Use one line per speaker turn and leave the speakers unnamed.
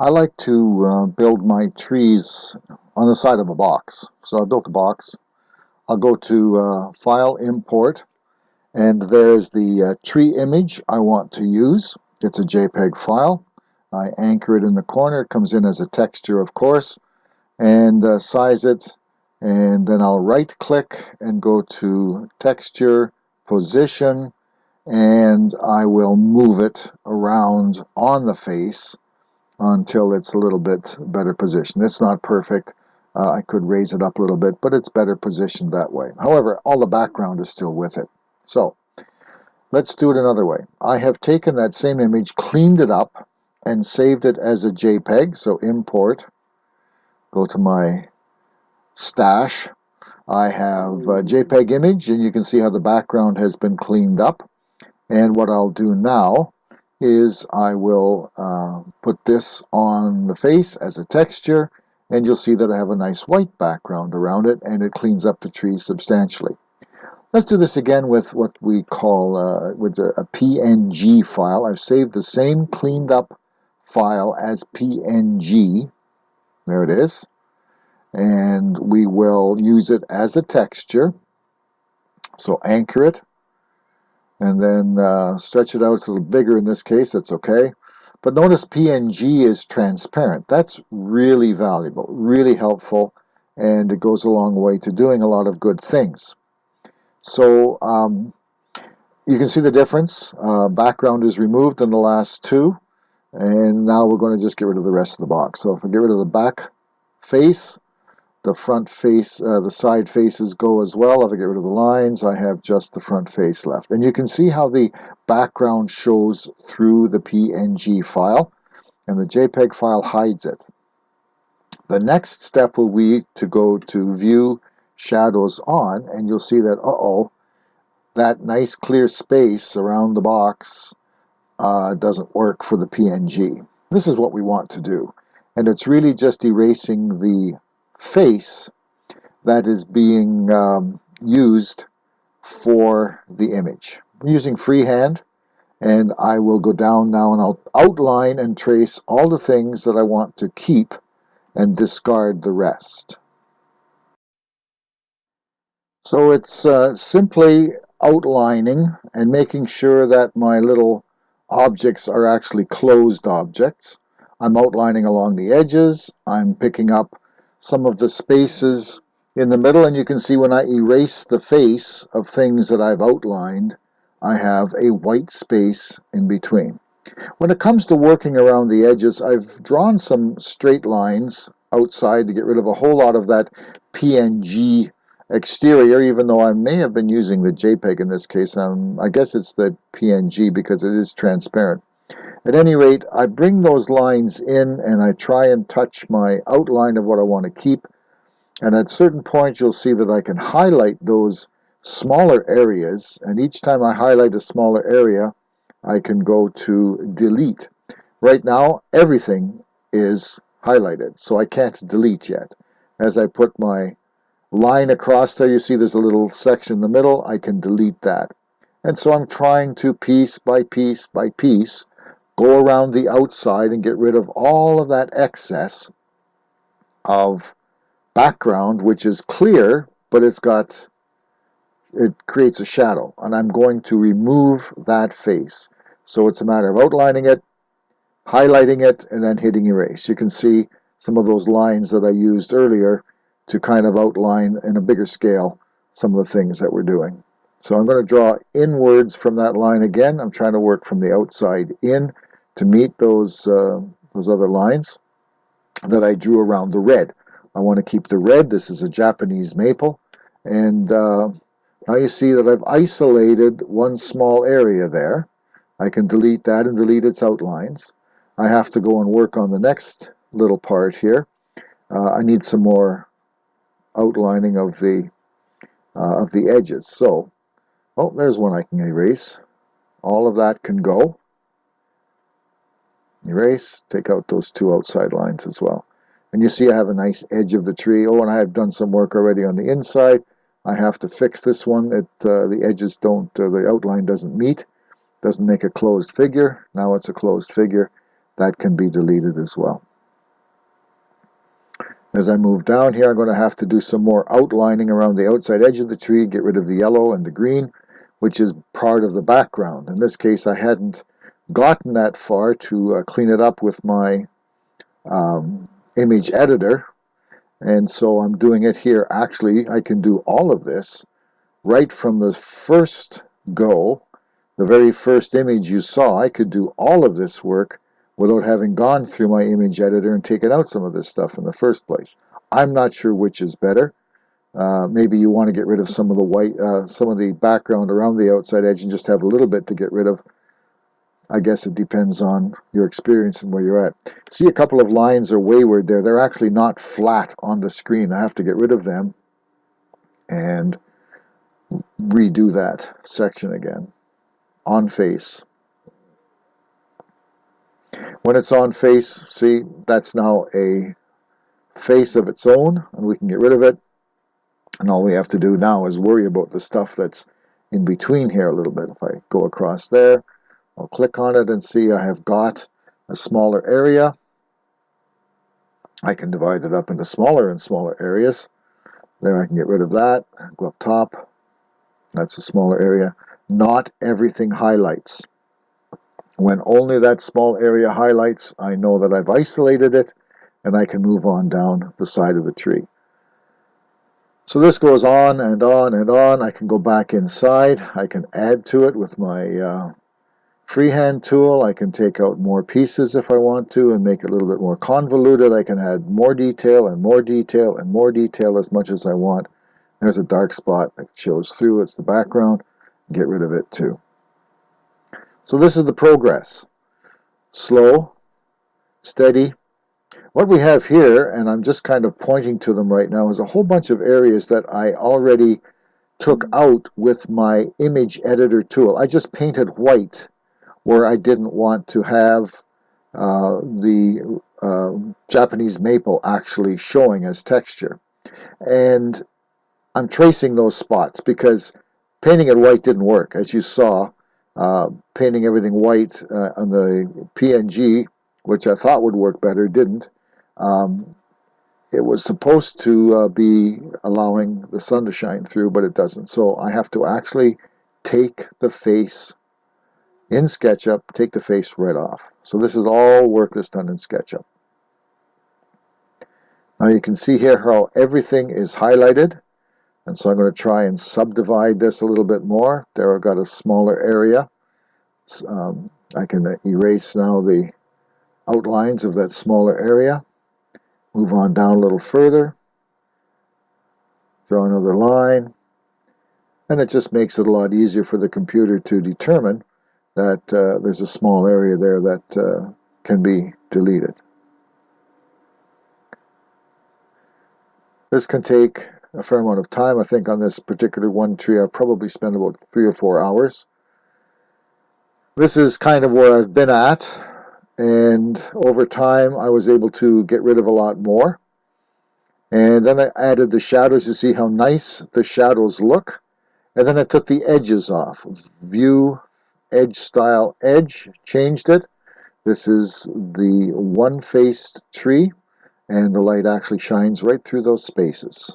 I like to build my trees on the side of a box. So I built a box. I'll go to File, Import, and there's the tree image I want to use. It's a JPEG file. I anchor it in the corner. It comes in as a texture, of course, and size it. And then I'll right-click and go to Texture, Position, and I will move it around on the face until it's a little bit better positioned. It's not perfect. I could raise it up a little bit, but it's better positioned that way. However, all the background is still with it. So let's do it another way. I have taken that same image, cleaned it up, and saved it as a JPEG. So import, go to my stash. I have a JPEG image, and you can see how the background has been cleaned up. And what I'll do now is I will put this on the face as a texture, and you'll see that I have a nice white background around it, and it cleans up the tree substantially. Let's do this again with what we call with a PNG file. I've saved the same cleaned up file as PNG. There it is. And we will use it as a texture. So anchor it, and then stretch it out. It's a little bigger in this case. That's okay. But notice PNG is transparent. That's really valuable, really helpful, and it goes a long way to doing a lot of good things. So you can see the difference. Background is removed in the last two, and now we're going to just get rid of the rest of the box. So if I get rid of the back face, the front face, the side faces go as well. If I get rid of the lines, I have just the front face left. And you can see how the background shows through the PNG file, and the JPEG file hides it. The next step will be to go to View, Shadows On, and you'll see that, that nice clear space around the box doesn't work for the PNG. This is what we want to do. And it's really just erasing the face that is being used for the image. I'm using freehand, and I will go down now and I'll outline and trace all the things that I want to keep and discard the rest. So it's simply outlining and making sure that my little objects are actually closed objects. I'm outlining along the edges. I'm picking up some of the spaces in the middle, and you can see when I erase the face of things that I've outlined, I have a white space in between. When it comes to working around the edges, I've drawn some straight lines outside to get rid of a whole lot of that PNG exterior, even though I may have been using the JPEG in this case. I guess it's the PNG because it is transparent. At any rate, I bring those lines in and I try and touch my outline of what I want to keep. And at certain points, you'll see that I can highlight those smaller areas. And each time I highlight a smaller area, I can go to delete. Right now, everything is highlighted, so I can't delete yet. As I put my line across there, you see there's a little section in the middle. I can delete that. And so I'm trying to piece by piece by piece go around the outside and get rid of all of that excess of background, which is clear, but it creates a shadow, and I'm going to remove that face. So it's a matter of outlining it, highlighting it, and then hitting erase. You can see some of those lines that I used earlier to kind of outline in a bigger scale some of the things that we're doing. So I'm going to draw inwards from that line again. I'm trying to work from the outside in to meet those other lines that I drew around the red. I want to keep the red. This is a Japanese maple. And now you see that I've isolated one small area there. I can delete that and delete its outlines. I have to go and work on the next little part here. I need some more outlining of the edges. So, there's one I can erase. All of that can go. Erase, take out those two outside lines as well. And you see I have a nice edge of the tree. And I have done some work already on the inside. I have to fix this one. The edges don't, the outline doesn't meet. Doesn't make a closed figure. Now it's a closed figure. That can be deleted as well. As I move down here, I'm going to have to do some more outlining around the outside edge of the tree, get rid of the yellow and the green, which is part of the background. In this case, I hadn't gotten that far to clean it up with my image editor, and so I'm doing it here. Actually, I can do all of this right from the first go. The very first image you saw, I could do all of this work without having gone through my image editor and taken out some of this stuff in the first place. I'm not sure which is better. Maybe you want to get rid of some of the white, some of the background around the outside edge and just have a little bit to get rid of. I guess it depends on your experience and where you're at. See, a couple of lines are wayward there. They're actually not flat on the screen. I have to get rid of them and redo that section again. On face. When it's on face, see, that's now a face of its own, and we can get rid of it. And all we have to do now is worry about the stuff that's in between here a little bit. If I go across there, I'll click on it and see I have got a smaller area. I can divide it up into smaller and smaller areas. There, I can get rid of that. Go up top. That's a smaller area. Not everything highlights. When only that small area highlights, I know that I've isolated it, and I can move on down the side of the tree. So this goes on and on and on. I can go back inside. I can add to it with my freehand tool. I can take out more pieces if I want to and make it a little bit more convoluted. I can add more detail and more detail and more detail as much as I want. There's a dark spot that shows through. It's the background. Get rid of it too. So this is the progress. Slow, steady. What we have here, and I'm just kind of pointing to them right now, is a whole bunch of areas that I already took out with my image editor tool. I just painted white where I didn't want to have the Japanese maple actually showing as texture. And I'm tracing those spots because painting it white didn't work. As you saw, painting everything white on the PNG, which I thought would work better, didn't. It was supposed to be allowing the sun to shine through, but it doesn't. So I have to actually take the face in SketchUp, take the face right off. So this is all work that's done in SketchUp. Now you can see here how everything is highlighted. And so I'm going to try and subdivide this a little bit more. There I've got a smaller area. I can erase now the outlines of that smaller area. Move on down a little further. Draw another line. And it just makes it a lot easier for the computer to determine that there's a small area there that can be deleted. This can take a fair amount of time. I think on this particular one tree I probably spent about 3 or 4 hours. This is kind of where I've been at, and over time I was able to get rid of a lot more. And then I added the shadows. You see how nice the shadows look. And then I took the edges off. View, edge style, edge, changed it. This is the one-faced tree, and the light actually shines right through those spaces.